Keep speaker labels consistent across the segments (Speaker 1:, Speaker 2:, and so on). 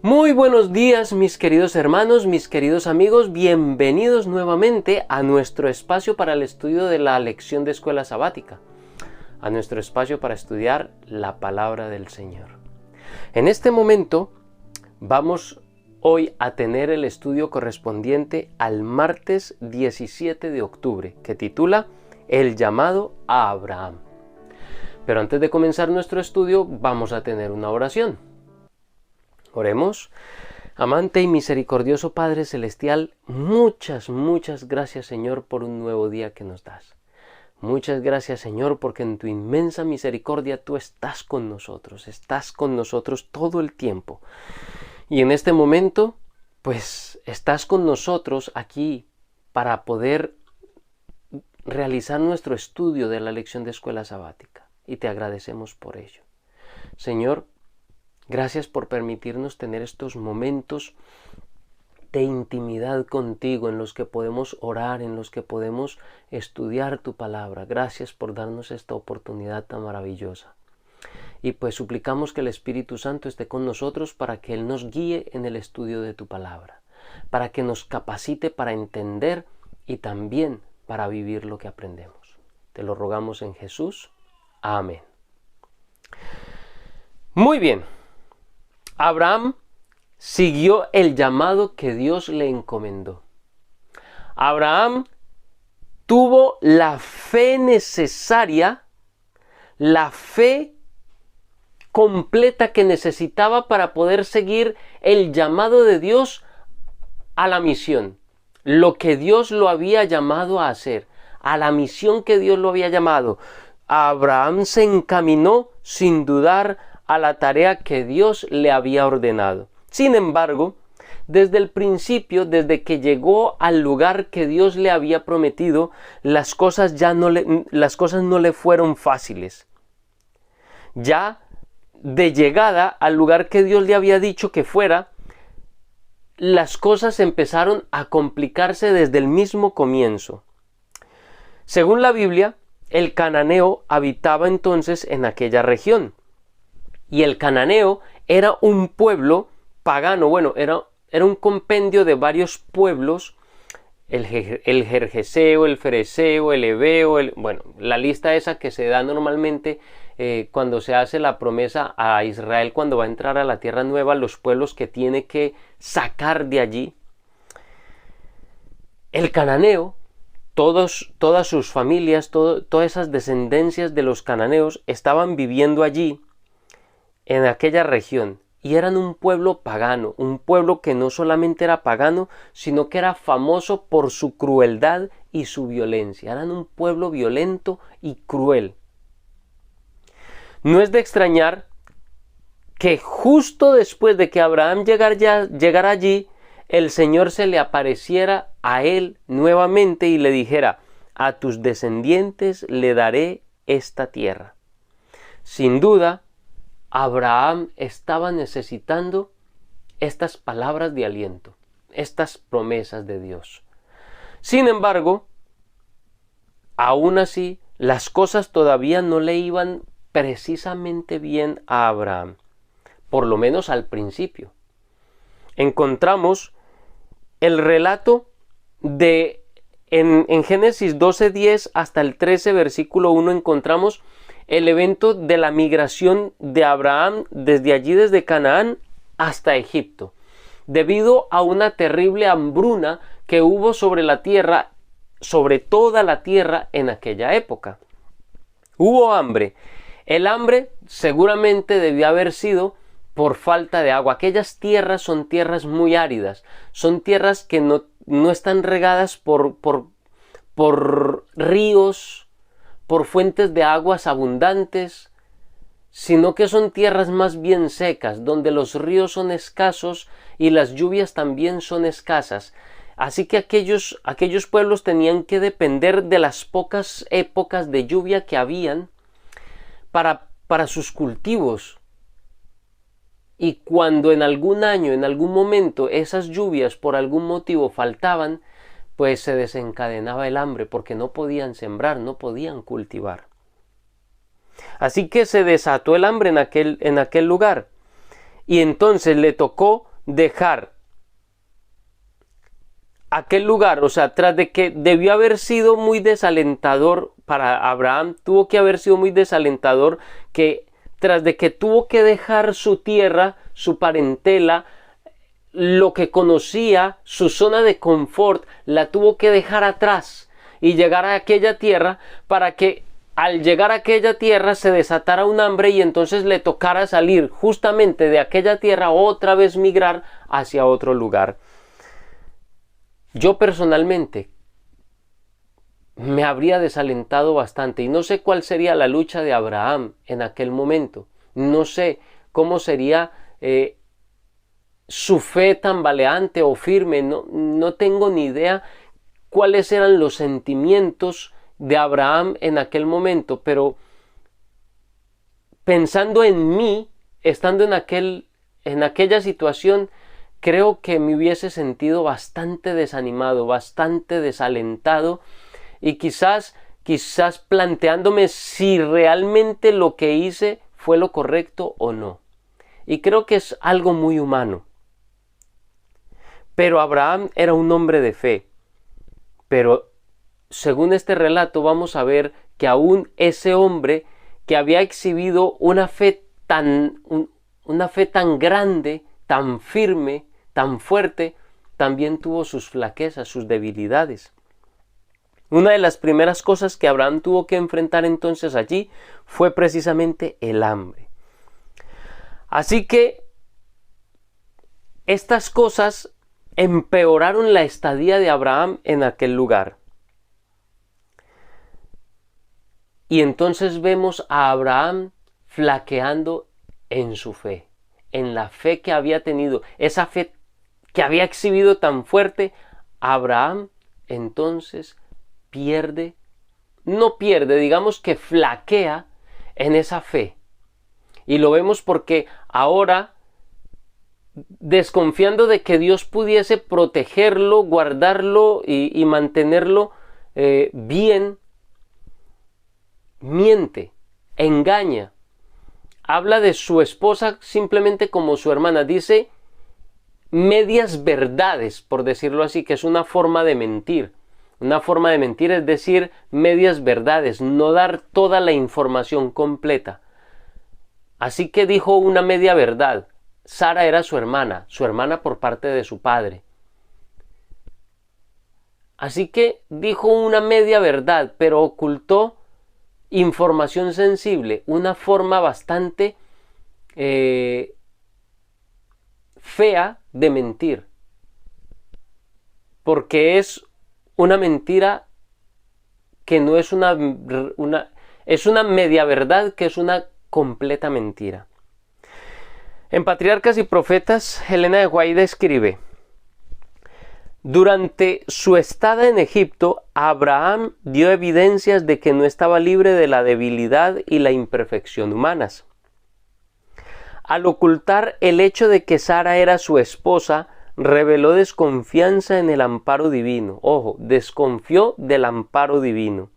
Speaker 1: Muy buenos días, mis queridos hermanos, mis queridos amigos, bienvenidos nuevamente a nuestro espacio para el estudio de la lección de escuela sabática, a nuestro espacio para estudiar la palabra del Señor. En este momento vamos hoy a tener el estudio correspondiente al martes 17 de octubre, que titula El llamado a Abraham. Pero antes de comenzar nuestro estudio vamos a tener una oración. Oremos. Amante y misericordioso Padre Celestial, muchas gracias, Señor, por un nuevo día que nos das. Muchas gracias, Señor, porque en tu inmensa misericordia tú estás con nosotros todo el tiempo. Y en este momento, pues, estás con nosotros aquí para poder realizar nuestro estudio de la lección de escuela sabática. Y te agradecemos por ello. Señor, gracias por permitirnos tener estos momentos de intimidad contigo en los que podemos orar, en los que podemos estudiar tu palabra. Gracias por darnos esta oportunidad tan maravillosa. Y pues suplicamos que el Espíritu Santo esté con nosotros para que Él nos guíe en el estudio de tu palabra, para que nos capacite para entender y también para vivir lo que aprendemos. Te lo rogamos en Jesús. Amén. Muy bien. Abraham siguió el llamado que Dios le encomendó. Abraham tuvo la fe necesaria, la fe completa que necesitaba para poder seguir el llamado de Dios a la misión, lo que Dios lo había llamado a hacer, a la misión que Dios lo había llamado. Abraham se encaminó sin dudar a la tarea que Dios le había ordenado. Sin embargo, desde el principio, desde que llegó al lugar que Dios le había prometido, las cosas no le fueron fáciles. Ya de llegada al lugar que Dios le había dicho que fuera, las cosas empezaron a complicarse desde el mismo comienzo. Según la Biblia, el cananeo habitaba entonces en aquella región. Y el cananeo era un pueblo pagano, era un compendio de varios pueblos, el Gergeseo, el Fereseo, el Heveo, la lista esa que se da normalmente cuando se hace la promesa a Israel cuando va a entrar a la tierra nueva, los pueblos que tiene que sacar de allí. El cananeo, todas sus familias, todas esas descendencias de los cananeos estaban viviendo allí, en aquella región, y eran un pueblo pagano, un pueblo que no solamente era pagano, sino que era famoso por su crueldad y su violencia. Eran un pueblo violento y cruel. No es de extrañar que justo después de que Abraham llegara allí, el Señor se le apareciera a él nuevamente y le dijera: a tus descendientes le daré esta tierra. Sin duda, Abraham estaba necesitando estas palabras de aliento, estas promesas de Dios. Sin embargo, aún así, las cosas todavía no le iban precisamente bien a Abraham, por lo menos al principio. Encontramos el relato en Génesis 12:10 hasta el 13, versículo 1, encontramos el evento de la migración de Abraham desde Canaán hasta Egipto, debido a una terrible hambruna que hubo sobre la tierra, sobre toda la tierra en aquella época. Hubo hambre. El hambre seguramente debió haber sido por falta de agua. Aquellas tierras son tierras muy áridas, son tierras que no están regadas por ríos, por fuentes de aguas abundantes, sino que son tierras más bien secas, donde los ríos son escasos y las lluvias también son escasas. Así que aquellos pueblos tenían que depender de las pocas épocas de lluvia que habían para sus cultivos. Y cuando en algún año, en algún momento, esas lluvias por algún motivo faltaban, pues se desencadenaba el hambre porque no podían sembrar, no podían cultivar. Así que se desató el hambre en aquel lugar. Y entonces le tocó dejar aquel lugar, o sea, tras de que debió haber sido muy desalentador para Abraham, tuvo que haber sido muy desalentador que tras de que tuvo que dejar su tierra, su parentela, lo que conocía, su zona de confort, la tuvo que dejar atrás y llegar a aquella tierra para que al llegar a aquella tierra se desatara un hambre y entonces le tocara salir justamente de aquella tierra, otra vez migrar hacia otro lugar. Yo personalmente me habría desalentado bastante y no sé cuál sería la lucha de Abraham en aquel momento. No sé cómo sería su fe tambaleante o firme. No tengo ni idea cuáles eran los sentimientos de Abraham en aquel momento, pero pensando en mí, estando en aquella situación, creo que me hubiese sentido bastante desanimado, bastante desalentado y quizás planteándome si realmente lo que hice fue lo correcto o no. Y creo que es algo muy humano. Pero Abraham era un hombre de fe. Pero según este relato vamos a ver que aún ese hombre que había exhibido una fe tan grande, tan firme, tan fuerte, también tuvo sus flaquezas, sus debilidades. Una de las primeras cosas que Abraham tuvo que enfrentar entonces allí fue precisamente el hambre. Así que estas cosas empeoraron la estadía de Abraham en aquel lugar. Y entonces vemos a Abraham flaqueando en su fe, en la fe que había tenido, esa fe que había exhibido tan fuerte. Abraham entonces digamos que flaquea en esa fe. Y lo vemos porque ahora, desconfiando de que Dios pudiese protegerlo, guardarlo y mantenerlo bien, miente, engaña, habla de su esposa simplemente como su hermana, dice medias verdades, por decirlo así, que es una forma de mentir. Una forma de mentir es decir medias verdades, no dar toda la información completa. Así que dijo una media verdad. Sara era su hermana por parte de su padre. Así que dijo una media verdad, pero ocultó información sensible, una forma bastante fea de mentir. Porque es una mentira que no es es una media verdad que es una completa mentira. En Patriarcas y Profetas, Elena de White escribe: durante su estada en Egipto, Abraham dio evidencias de que no estaba libre de la debilidad y la imperfección humanas. Al ocultar el hecho de que Sara era su esposa, reveló desconfianza en el amparo divino. Ojo, desconfió del amparo divino.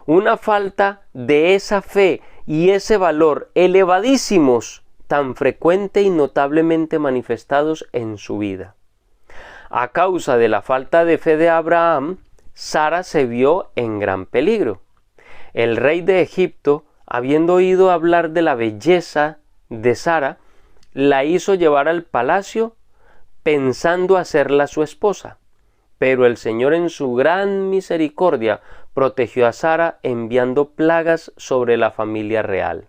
Speaker 1: Una falta de esa fe y ese valor elevadísimos, tan frecuente y notablemente manifestados en su vida. A causa de la falta de fe de Abraham, Sara se vio en gran peligro. El rey de Egipto, habiendo oído hablar de la belleza de Sara, la hizo llevar al palacio pensando hacerla su esposa. Pero el Señor en su gran misericordia protegió a Sara enviando plagas sobre la familia real.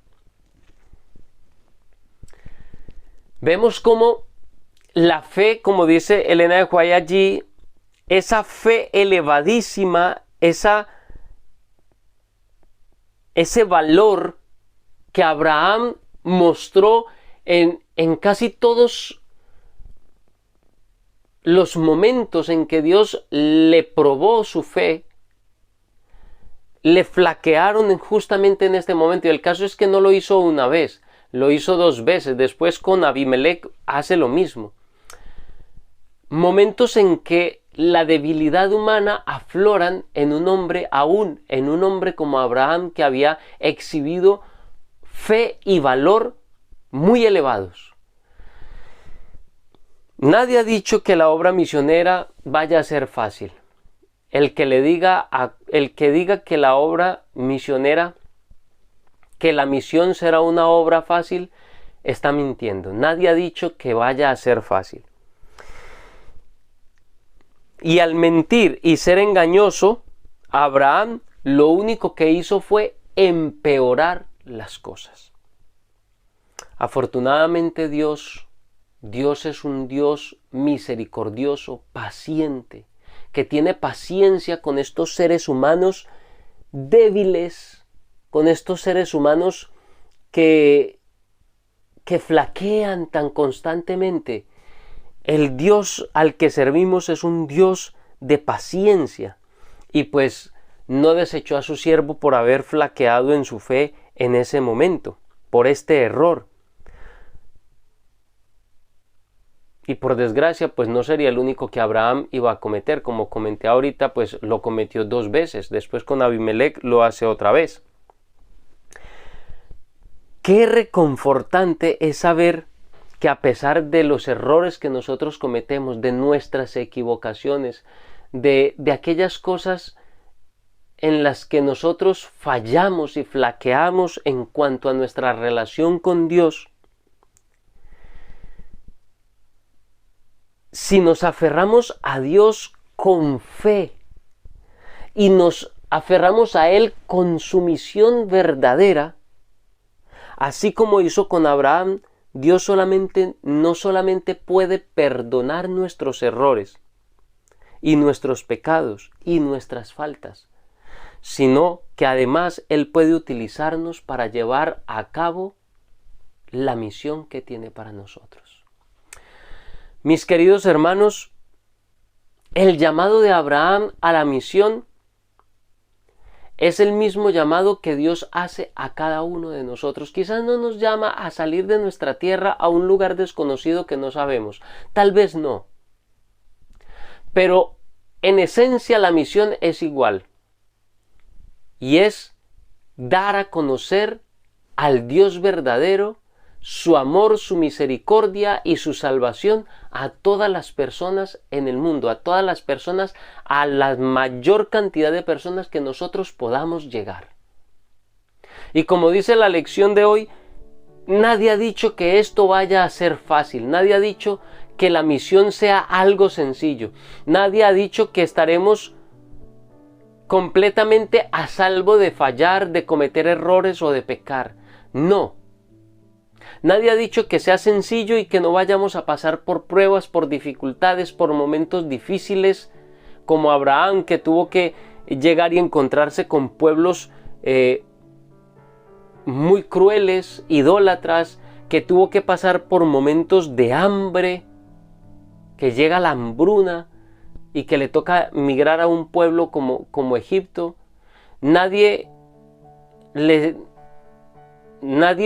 Speaker 1: Vemos cómo la fe, como dice Elena de White allí, esa fe elevadísima, ese valor que Abraham mostró en casi todos los momentos en que Dios le probó su fe, le flaquearon justamente en este momento. Y el caso es que no lo hizo una vez, lo hizo 2 veces. Después con Abimelech hace lo mismo. Momentos en que la debilidad humana afloran en un hombre, aún en un hombre como Abraham, que había exhibido fe y valor muy elevados. Nadie ha dicho que la obra misionera vaya a ser fácil. El que diga que la obra misionera, que la misión será una obra fácil, está mintiendo. Nadie ha dicho que vaya a ser fácil. Y al mentir y ser engañoso, Abraham lo único que hizo fue empeorar las cosas. Afortunadamente Dios es un Dios misericordioso, paciente, que tiene paciencia con estos seres humanos débiles, con estos seres humanos que flaquean tan constantemente. El Dios al que servimos es un Dios de paciencia y pues no desechó a su siervo por haber flaqueado en su fe en ese momento, por este error. Y por desgracia, pues no sería el único que Abraham iba a cometer. Como comenté ahorita, pues lo cometió 2 veces. Después con Abimelech lo hace otra vez. Qué reconfortante es saber que a pesar de los errores que nosotros cometemos, de nuestras equivocaciones, de aquellas cosas en las que nosotros fallamos y flaqueamos en cuanto a nuestra relación con Dios, si nos aferramos a Dios con fe y nos aferramos a Él con sumisión verdadera, así como hizo con Abraham, Dios no solamente puede perdonar nuestros errores y nuestros pecados y nuestras faltas, sino que además Él puede utilizarnos para llevar a cabo la misión que tiene para nosotros. Mis queridos hermanos, el llamado de Abraham a la misión es el mismo llamado que Dios hace a cada uno de nosotros. Quizás no nos llama a salir de nuestra tierra a un lugar desconocido que no sabemos. Tal vez no. Pero en esencia la misión es igual. Y es dar a conocer al Dios verdadero, su amor, su misericordia y su salvación a todas las personas en el mundo, a todas las personas, a la mayor cantidad de personas que nosotros podamos llegar. Y como dice la lección de hoy, nadie ha dicho que esto vaya a ser fácil, nadie ha dicho que la misión sea algo sencillo, nadie ha dicho que estaremos completamente a salvo de fallar, de cometer errores o de pecar. No. Nadie ha dicho que sea sencillo y que no vayamos a pasar por pruebas, por dificultades, por momentos difíciles, como Abraham, que tuvo que llegar y encontrarse con pueblos muy crueles, idólatras, que tuvo que pasar por momentos de hambre, que llega la hambruna y que le toca migrar a un pueblo como Egipto. Nadie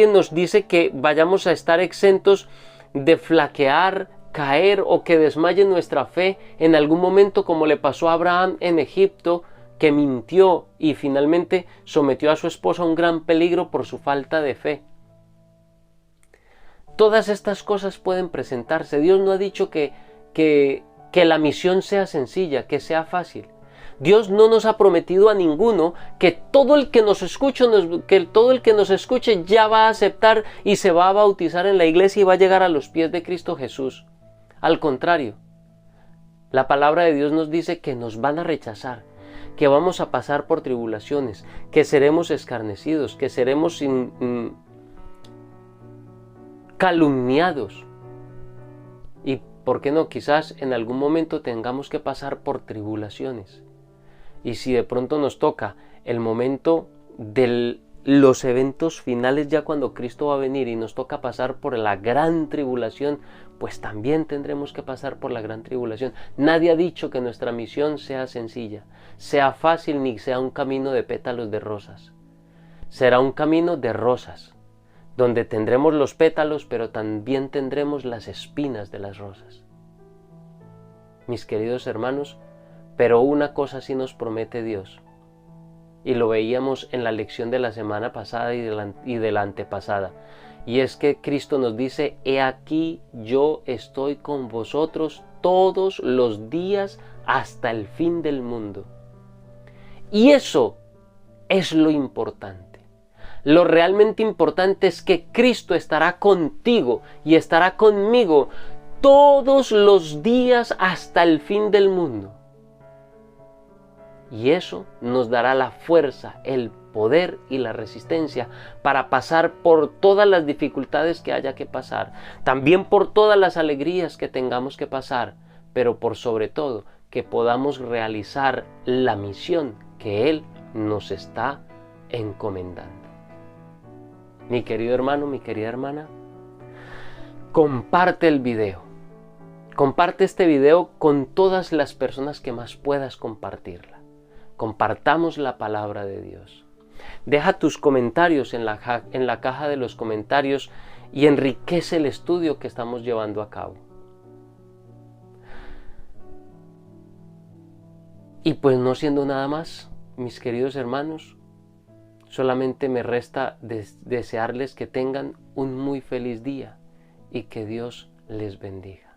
Speaker 1: nos dice que vayamos a estar exentos de flaquear, caer o que desmaye nuestra fe en algún momento, como le pasó a Abraham en Egipto, que mintió y finalmente sometió a su esposa a un gran peligro por su falta de fe. Todas estas cosas pueden presentarse. Dios no ha dicho que la misión sea sencilla, que sea fácil. Dios no nos ha prometido a ninguno que todo el que nos escuche ya va a aceptar y se va a bautizar en la iglesia y va a llegar a los pies de Cristo Jesús. Al contrario, la palabra de Dios nos dice que nos van a rechazar, que vamos a pasar por tribulaciones, que seremos escarnecidos, que seremos calumniados. Y, ¿por qué no? Quizás en algún momento tengamos que pasar por tribulaciones. Y si de pronto nos toca el momento de los eventos finales, ya cuando Cristo va a venir y nos toca pasar por la gran tribulación, pues también tendremos que pasar por la gran tribulación. Nadie ha dicho que nuestra misión sea sencilla, sea fácil, ni sea un camino de pétalos de rosas. Será un camino de rosas, donde tendremos los pétalos, pero también tendremos las espinas de las rosas. Mis queridos hermanos, pero una cosa sí nos promete Dios, y lo veíamos en la lección de la semana pasada y de la antepasada, Y es que Cristo nos dice: he aquí yo estoy con vosotros todos los días hasta el fin del mundo. Y eso es lo importante. Lo realmente importante es que Cristo estará contigo y estará conmigo todos los días hasta el fin del mundo. Y eso nos dará la fuerza, el poder y la resistencia para pasar por todas las dificultades que haya que pasar, también por todas las alegrías que tengamos que pasar, pero por sobre todo que podamos realizar la misión que Él nos está encomendando. Mi querido hermano, mi querida hermana, comparte el video. Comparte este video con todas las personas que más puedas compartirla. Compartamos la palabra de Dios. Deja tus comentarios en la caja de los comentarios y enriquece el estudio que estamos llevando a cabo. Y pues no siendo nada más, mis queridos hermanos, solamente me resta desearles que tengan un muy feliz día y que Dios les bendiga.